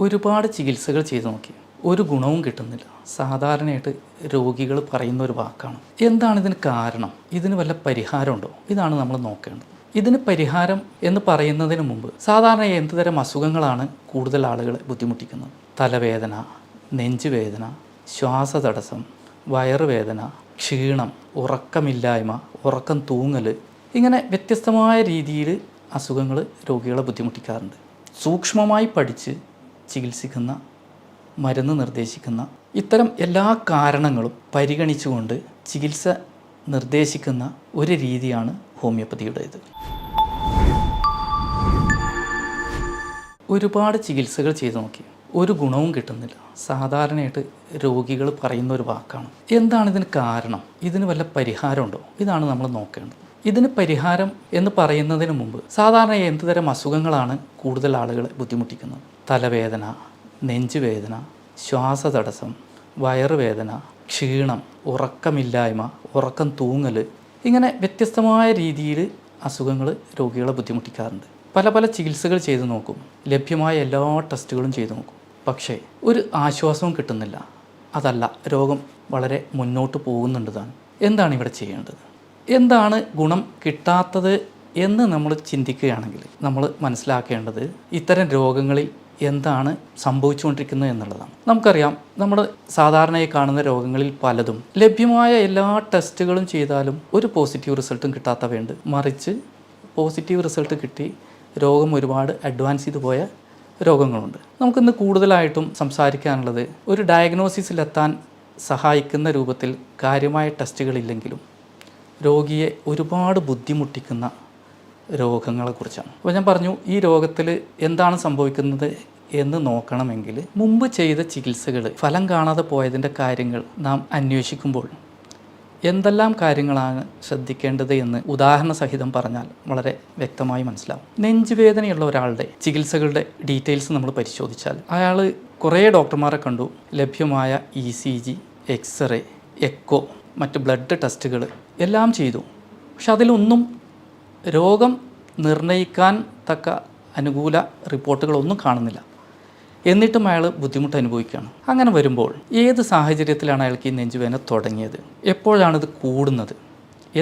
ഒരുപാട് ചികിത്സകൾ ചെയ്തു നോക്കി, ഒരു ഗുണവും കിട്ടുന്നില്ല. സാധാരണയായിട്ട് രോഗികൾ പറയുന്ന ഒരു വാക്കാണ്. എന്താണ് ഇതിന് കാരണം? ഇതിന് വല്ല പരിഹാരമുണ്ടോ? ഇതാണ് നമ്മൾ നോക്കേണ്ടത്. ഇതിന് പരിഹാരം എന്ന് പറയുന്നതിന് മുമ്പ് സാധാരണ എന്തുതരം അസുഖങ്ങളാണ് കൂടുതൽ ആളുകളെ ബുദ്ധിമുട്ടിക്കുന്നത്? തലവേദന, നെഞ്ചുവേദന, ശ്വാസതടസ്സം, വയറുവേദന, ക്ഷീണം, ഉറക്കമില്ലായ്മ, ഉറക്കം തൂങ്ങൽ, ഇങ്ങനെ വ്യത്യസ്തമായ രീതിയിൽ അസുഖങ്ങൾ രോഗികളെ ബുദ്ധിമുട്ടിക്കാറുണ്ട്. സൂക്ഷ്മമായി പഠിച്ച് ചികിത്സിക്കുന്ന, മരുന്ന് നിർദ്ദേശിക്കുന്ന ഇത്തരം എല്ലാ കാരണങ്ങളും പരിഗണിച്ചുകൊണ്ട് ചികിത്സ നിർദ്ദേശിക്കുന്ന ഒരു രീതിയാണ് ഹോമിയോപ്പതിയുടേത്. ഒരുപാട് ചികിത്സകൾ ചെയ്തു നോക്കി, ഒരു ഗുണവും കിട്ടുന്നില്ല. സാധാരണയായിട്ട് രോഗികൾ പറയുന്ന ഒരു വാക്കാണ്. എന്താണ് ഇതിന് കാരണം? ഇതിന് വല്ല പരിഹാരമുണ്ടോ? ഇതാണ് നമ്മൾ നോക്കേണ്ടത്. ഇതിന് പരിഹാരം എന്ന് പറയുന്നതിന് മുമ്പ് സാധാരണ എന്തുതരം അസുഖങ്ങളാണ് കൂടുതൽ ആളുകളെ ബുദ്ധിമുട്ടിക്കുന്നത്? തലവേദന, നെഞ്ചുവേദന, ശ്വാസതടസ്സം, വയറുവേദന, ക്ഷീണം, ഉറക്കമില്ലായ്മ, ഉറക്കം തൂങ്ങൽ, ഇങ്ങനെ വ്യത്യസ്തമായ രീതിയിൽ അസുഖങ്ങൾ രോഗികളെ ബുദ്ധിമുട്ടിക്കാറുണ്ട്. പല പല ചികിത്സകൾ ചെയ്തു നോക്കും, ലഭ്യമായ എല്ലാ ടെസ്റ്റുകളും ചെയ്തു നോക്കും, പക്ഷേ ഒരു ആശ്വാസവും കിട്ടുന്നില്ല. അതല്ല, രോഗം വളരെ മുന്നോട്ട് പോകുന്നുണ്ട് താൻ. എന്താണ് ഇവിടെ ചെയ്യേണ്ടത്? എന്താണ് ഗുണം കിട്ടാത്തത് എന്ന് നമ്മൾ ചിന്തിക്കുകയാണെങ്കിൽ നമ്മൾ മനസ്സിലാക്കേണ്ടത് ഇത്തരം രോഗങ്ങളിൽ എന്താണ് സംഭവിച്ചുകൊണ്ടിരിക്കുന്നത് എന്നുള്ളതാണ്. നമുക്കറിയാം, നമ്മൾ സാധാരണയായി കാണുന്ന രോഗങ്ങളിൽ പലതും ലഭ്യമായ എല്ലാ ടെസ്റ്റുകളും ചെയ്താലും ഒരു പോസിറ്റീവ് റിസൾട്ടും കിട്ടാത്തവയുണ്ട്. മറിച്ച് പോസിറ്റീവ് റിസൾട്ട് കിട്ടി രോഗം ഒരുപാട് അഡ്വാൻസ് ചെയ്തു പോയ രോഗങ്ങളുണ്ട്. നമുക്കിന്ന് കൂടുതലായിട്ടും സംസാരിക്കാനുള്ളത് ഒരു ഡയഗ്നോസിസിലെത്താൻ സഹായിക്കുന്ന രൂപത്തിൽ കാര്യമായ ടെസ്റ്റുകളില്ലെങ്കിലും രോഗിയെ ഒരുപാട് ബുദ്ധിമുട്ടിക്കുന്ന രോഗങ്ങളെക്കുറിച്ചാണ്. അപ്പോൾ ഞാൻ പറഞ്ഞു, ഈ രോഗത്തിൽ എന്താണ് സംഭവിക്കുന്നത് എന്ന് നോക്കണമെങ്കിൽ മുമ്പ് ചെയ്ത ചികിത്സകൾ ഫലം കാണാതെ പോയതിൻ്റെ കാര്യങ്ങൾ നാം അന്വേഷിക്കുമ്പോൾ എന്തെല്ലാം കാര്യങ്ങളാണ് ശ്രദ്ധിക്കേണ്ടത് എന്ന് ഉദാഹരണ സഹിതം പറഞ്ഞാൽ വളരെ വ്യക്തമായി മനസ്സിലാവും. നെഞ്ചുവേദനയുള്ള ഒരാളുടെ ചികിത്സകളുടെ ഡീറ്റെയിൽസ് നമ്മൾ പരിശോധിച്ചാൽ അയാൾ കുറേ ഡോക്ടർമാരെ കണ്ടു, ലഭ്യമായ ECG, എക്സ്റേ, എക്കോ, മറ്റ് ബ്ലഡ് ടെസ്റ്റുകൾ എല്ലാം ചെയ്തു. പക്ഷെ അതിലൊന്നും രോഗം നിർണ്ണയിക്കാൻ തക്ക അനുകൂല റിപ്പോർട്ടുകളൊന്നും കാണുന്നില്ല. എന്നിട്ടും അയാൾ ബുദ്ധിമുട്ട് അനുഭവിക്കുകയാണ്. അങ്ങനെ വരുമ്പോൾ ഏത് സാഹചര്യത്തിലാണ് അയാൾക്ക് ഈ നെഞ്ചുവേദന തുടങ്ങിയത്? എപ്പോഴാണിത് കൂടുന്നത്?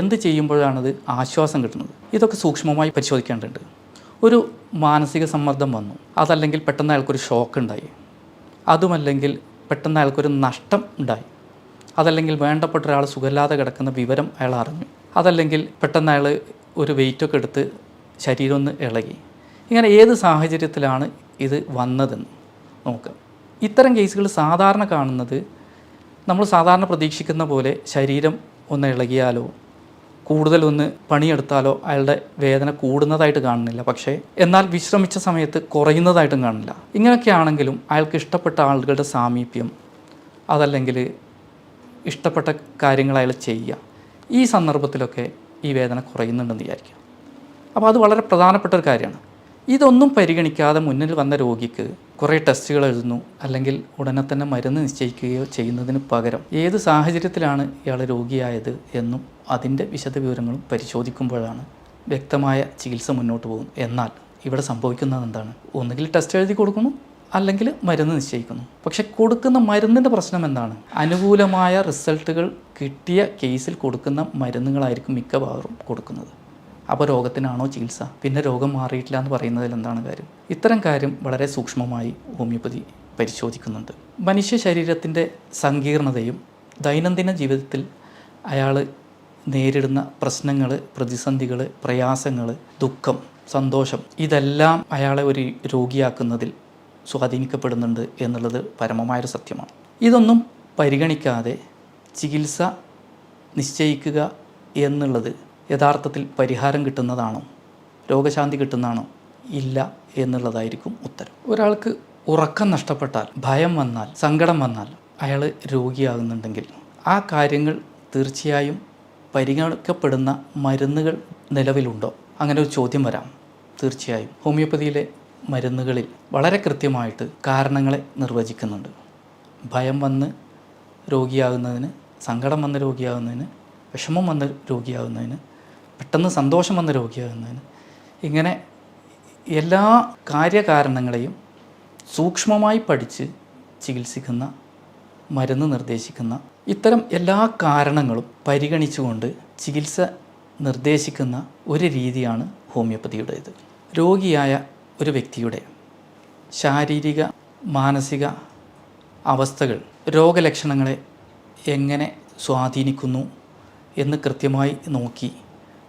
എന്ത് ചെയ്യുമ്പോഴാണിത് ആശ്വാസം കിട്ടുന്നത്? ഇതൊക്കെ സൂക്ഷ്മമായി പരിശോധിക്കേണ്ടതുണ്ട്. ഒരു മാനസിക സമ്മർദ്ദം വന്നു, അതല്ലെങ്കിൽ പെട്ടെന്ന് അയാൾക്കൊരു ഷോക്ക് ഉണ്ടായി, അതുമല്ലെങ്കിൽ പെട്ടെന്ന് അയാൾക്കൊരു നഷ്ടം ഉണ്ടായി, അതല്ലെങ്കിൽ വേണ്ടപ്പെട്ട ഒരാൾ സുഖമില്ലാതെ കിടക്കുന്ന വിവരം അയാൾ അറിഞ്ഞു, അതല്ലെങ്കിൽ പെട്ടെന്ന് അയാൾ ഒരു വെയിറ്റൊക്കെ എടുത്ത് ശരീരം ഒന്ന് ഇളകി. ഇങ്ങനെ ഏത് സാഹചര്യത്തിലാണ് ഇത് വന്നതെന്ന് നോക്കുക. ഇത്തരം കേസുകൾ സാധാരണ കാണുന്നത് നമ്മൾ സാധാരണ പ്രതീക്ഷിക്കുന്ന പോലെ ശരീരം ഒന്ന് ഇളകിയാലോ കൂടുതലൊന്ന് പണിയെടുത്താലോ അയാളുടെ വേദന കൂടുന്നതായിട്ട് കാണുന്നില്ല. പക്ഷേ എന്നാൽ വിശ്രമിച്ച സമയത്ത് കുറയുന്നതായിട്ടും കാണില്ല. ഇങ്ങനെയൊക്കെയാണെങ്കിലും അയാൾക്ക് ഇഷ്ടപ്പെട്ട ആളുകളുടെ സാമീപ്യം, അതല്ലെങ്കിൽ ഇഷ്ടപ്പെട്ട കാര്യങ്ങൾ അയാൾ ചെയ്യുക, ഈ സന്ദർഭത്തിലൊക്കെ ഈ വേദന കുറയുന്നുണ്ടെന്ന് വിചാരിക്കുക. അപ്പോൾ അത് വളരെ പ്രധാനപ്പെട്ട ഒരു കാര്യമാണ്. ഇതൊന്നും പരിഗണിക്കാതെ മുന്നിൽ വന്ന രോഗിക്ക് കുറേ ടെസ്റ്റുകൾ എഴുതുന്നു, അല്ലെങ്കിൽ ഉടനെ തന്നെ മരുന്ന് നിശ്ചയിക്കുകയോ ചെയ്യുന്നതിന് പകരം ഏത് സാഹചര്യത്തിലാണ് ഇയാൾ രോഗിയായത് എന്നും അതിൻ്റെ വിശദവിവരങ്ങളും പരിശോധിക്കുമ്പോഴാണ് വ്യക്തമായ ചികിത്സ മുന്നോട്ട് പോകും. എന്നാൽ ഇവിടെ സംഭവിക്കുന്നത് എന്താണ്? ഒന്നുകിൽ ടെസ്റ്റ് എഴുതി കൊടുക്കുന്നു, അല്ലെങ്കിൽ മരുന്ന് നിശ്ചയിക്കുന്നു. പക്ഷെ കൊടുക്കുന്ന മരുന്നിൻ്റെ പ്രശ്നം എന്താണ്? അനുകൂലമായ റിസൾട്ടുകൾ കിട്ടിയ കേസിൽ കൊടുക്കുന്ന മരുന്നുകളായിരിക്കും മിക്കവാറും കൊടുക്കുന്നത്. അപ്പോൾ രോഗത്തിനാണോ ചികിത്സ? പിന്നെ രോഗം മാറിയിട്ടില്ല എന്ന് പറയുന്നതിൽ എന്താണ് കാര്യം? ഇത്തരം കാര്യം വളരെ സൂക്ഷ്മമായി ഹോമിയോപ്പതി പരിശോധിക്കുന്നുണ്ട്. മനുഷ്യ ശരീരത്തിൻ്റെ സങ്കീർണതയും ദൈനംദിന ജീവിതത്തിൽ അയാൾ നേരിടുന്ന പ്രശ്നങ്ങൾ, പ്രതിസന്ധികൾ, പ്രയാസങ്ങൾ, ദുഃഖം, സന്തോഷം, ഇതെല്ലാം അയാളെ ഒരു രോഗിയാക്കുന്നതിൽ സ്വാധീനിക്കപ്പെടുന്നുണ്ട് എന്നുള്ളത് പരമമായൊരു സത്യമാണ്. ഇതൊന്നും പരിഗണിക്കാതെ ചികിത്സ നിശ്ചയിക്കുക എന്നുള്ളത് യഥാർത്ഥത്തിൽ പരിഹാരം കിട്ടുന്നതാണോ, രോഗശാന്തി കിട്ടുന്നതാണോ? ഇല്ല എന്നുള്ളതായിരിക്കും ഉത്തരം. ഒരാൾക്ക് ഉറക്കം നഷ്ടപ്പെട്ടാൽ, ഭയം വന്നാൽ, സങ്കടം വന്നാൽ അയാൾ രോഗിയാകുന്നുണ്ടെങ്കിൽ ആ കാര്യങ്ങൾ തീർച്ചയായും പരിഗണിക്കപ്പെടുന്ന മരുന്നുകൾ നിലവിലുണ്ടോ? അങ്ങനെ ഒരു ചോദ്യം വരാം. തീർച്ചയായും ഹോമിയോപ്പതിയിലെ മരുന്നുകളിൽ വളരെ കൃത്യമായിട്ട് കാരണങ്ങളെ നിർവചിക്കുന്നുണ്ട്. ഭയം വന്ന് രോഗിയാകുന്നതിന്, സങ്കടം വന്ന് രോഗിയാകുന്നതിന്, വിഷമം വന്ന് രോഗിയാകുന്നതിന്, പെട്ടെന്ന് സന്തോഷം വന്ന് രോഗിയാകുന്നതിന്, ഇങ്ങനെ എല്ലാ കാര്യകാരണങ്ങളെയും സൂക്ഷ്മമായി പഠിച്ച് ചികിത്സിക്കുന്ന, മരുന്ന് നിർദ്ദേശിക്കുന്ന, ഇത്തരം എല്ലാ കാരണങ്ങളും പരിഗണിച്ചുകൊണ്ട് ചികിത്സ നിർദ്ദേശിക്കുന്ന ഒരു രീതിയാണ് ഹോമിയോപ്പതിയുടേത്. രോഗിയായ ഒരു വ്യക്തിയുടെ ശാരീരിക മാനസിക അവസ്ഥകൾ രോഗലക്ഷണങ്ങളെ എങ്ങനെ സ്വാധീനിക്കുന്നു എന്ന് കൃത്യമായി നോക്കി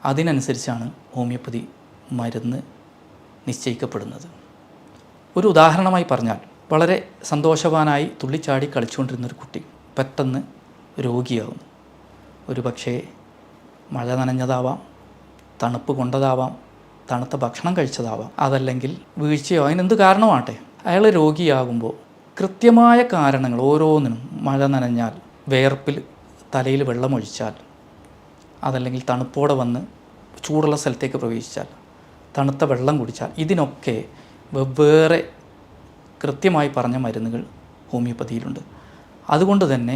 അതിനനുസരിച്ചാണ് ഹോമിയോപ്പതി മരുന്ന് നിശ്ചയിക്കപ്പെടുന്നത്. ഒരു ഉദാഹരണമായി പറഞ്ഞാൽ, വളരെ സന്തോഷവാനായി തുള്ളിച്ചാടി കളിച്ചുകൊണ്ടിരുന്നൊരു കുട്ടി പെട്ടെന്ന് രോഗിയാകുന്നു. ഒരു പക്ഷേ മഴ നനഞ്ഞതാവാം, തണുപ്പ് കൊണ്ടതാവാം, തണുത്ത ഭക്ഷണം കഴിച്ചതാവാം, അതല്ലെങ്കിൽ വീഴ്ചയോ, അതിനെന്ത് കാരണമാട്ടെ, അയാൾ രോഗിയാകുമ്പോൾ കൃത്യമായ കാരണങ്ങൾ ഓരോന്നിനും, മഴ നനഞ്ഞാൽ, വേർപ്പിൽ തലയിൽ വെള്ളമൊഴിച്ചാൽ, അതല്ലെങ്കിൽ തണുപ്പോടെ വന്ന് ചൂടുള്ള സ്ഥലത്തേക്ക് പ്രവേശിച്ചാൽ, തണുത്ത വെള്ളം കുടിച്ചാൽ, ഇതിനൊക്കെ വെവ്വേറെ കൃത്യമായി പറഞ്ഞ മരുന്നുകൾ ഹോമിയോപ്പതിയിലുണ്ട്. അതുകൊണ്ട് തന്നെ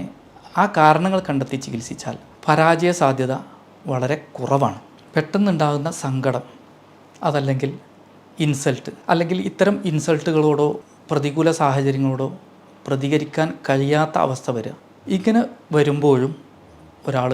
ആ കാരണങ്ങൾ കണ്ടെത്തി ചികിത്സിച്ചാൽ പരാജയ സാധ്യത വളരെ കുറവാണ്. പെട്ടെന്നുണ്ടാകുന്ന സങ്കടം, അതല്ലെങ്കിൽ ഇൻസൾട്ട്, അല്ലെങ്കിൽ ഇത്തരം ഇൻസൾട്ടുകളോടോ പ്രതികൂല സാഹചര്യങ്ങളോടോ പ്രതികരിക്കാൻ കഴിയാത്ത അവസ്ഥ വരിക, ഇങ്ങനെ വരുമ്പോഴും ഒരാൾ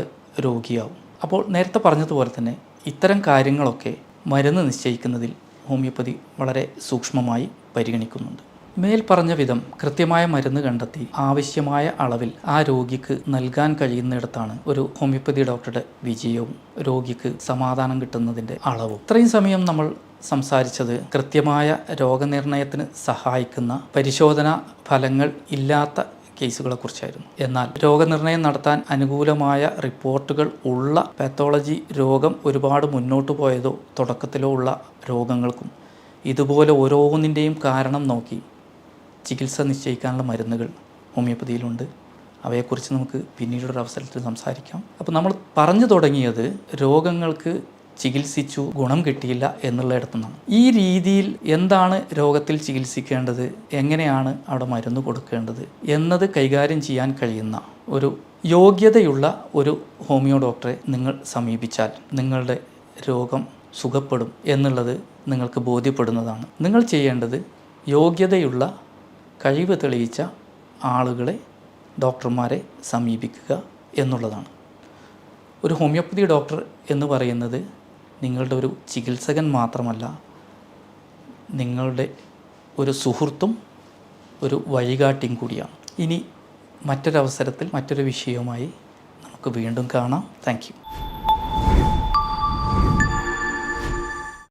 രോഗിയാവും. അപ്പോൾ നേരത്തെ പറഞ്ഞതുപോലെ തന്നെ ഇത്തരം കാര്യങ്ങളൊക്കെ മരുന്ന് നിശ്ചയിക്കുന്നതിൽ ഹോമിയോപ്പതി വളരെ സൂക്ഷ്മമായി പരിഗണിക്കുന്നുണ്ട്. മേൽ പറഞ്ഞ വിധം കൃത്യമായ മരുന്ന് കണ്ടെത്തി ആവശ്യമായ അളവിൽ ആ രോഗിക്ക് നൽകാൻ കഴിയുന്നിടത്താണ് ഒരു ഹോമിയോപ്പതി ഡോക്ടറുടെ വിജയവും രോഗിക്ക് സമാധാനം കിട്ടുന്നതിൻ്റെ അളവും. ഇത്രയും സമയം നമ്മൾ സംസാരിച്ചത് കൃത്യമായ രോഗനിർണയത്തിന് സഹായിക്കുന്ന പരിശോധനാ ഫലങ്ങൾ ഇല്ലാത്ത കേസുകളെക്കുറിച്ചായിരുന്നു. എന്നാൽ രോഗനിർണയം നടത്താൻ അനുകൂലമായ റിപ്പോർട്ടുകൾ ഉള്ള പാത്തോളജി രോഗം ഒരുപാട് മുന്നോട്ട് പോയതോ തുടക്കത്തിലോ ഉള്ള രോഗങ്ങൾക്കും ഇതുപോലെ ഓരോന്നിൻ്റെയും കാരണം നോക്കി ചികിത്സ നിശ്ചയിക്കാനുള്ള മരുന്നുകൾ ഹോമിയോപ്പതിയിലുണ്ട്. അവയെക്കുറിച്ച് നമുക്ക് പിന്നീടൊരു അവസരത്തിൽ സംസാരിക്കാം. അപ്പോൾ നമ്മൾ പറഞ്ഞു തുടങ്ങിയത് രോഗങ്ങൾക്ക് ചികിത്സിച്ചു ഗുണം കിട്ടിയില്ല എന്നുള്ളിടത്തു നിന്നാണ്. ഈ രീതിയിൽ എന്താണ് രോഗത്തിൽ ചികിത്സിക്കേണ്ടത്, എങ്ങനെയാണ് അവിടെ മരുന്ന് കൊടുക്കേണ്ടത് എന്നത് കൈകാര്യം ചെയ്യാൻ കഴിയുന്ന ഒരു യോഗ്യതയുള്ള ഒരു ഹോമിയോ ഡോക്ടറെ നിങ്ങൾ സമീപിച്ചാൽ നിങ്ങളുടെ രോഗം സുഖപ്പെടും എന്നുള്ളത് നിങ്ങൾക്ക് ബോധ്യപ്പെടുന്നതാണ്. നിങ്ങൾ ചെയ്യേണ്ടത് യോഗ്യതയുള്ള, കഴിവ് തെളിയിച്ച ആളുകളെ, ഡോക്ടർമാരെ സമീപിക്കുക എന്നുള്ളതാണ്. ഒരു ഹോമിയോപ്പതി ഡോക്ടർ എന്ന് പറയുന്നത് നിങ്ങളുടെ ഒരു ചികിത്സകൻ മാത്രമല്ല, നിങ്ങളുടെ ഒരു സുഹൃത്തും ഒരു വഴികാട്ടിയും കൂടിയാണ്. ഇനി മറ്റൊരവസരത്തിൽ മറ്റൊരു വിഷയവുമായി നമുക്ക് വീണ്ടും കാണാം. Thank you.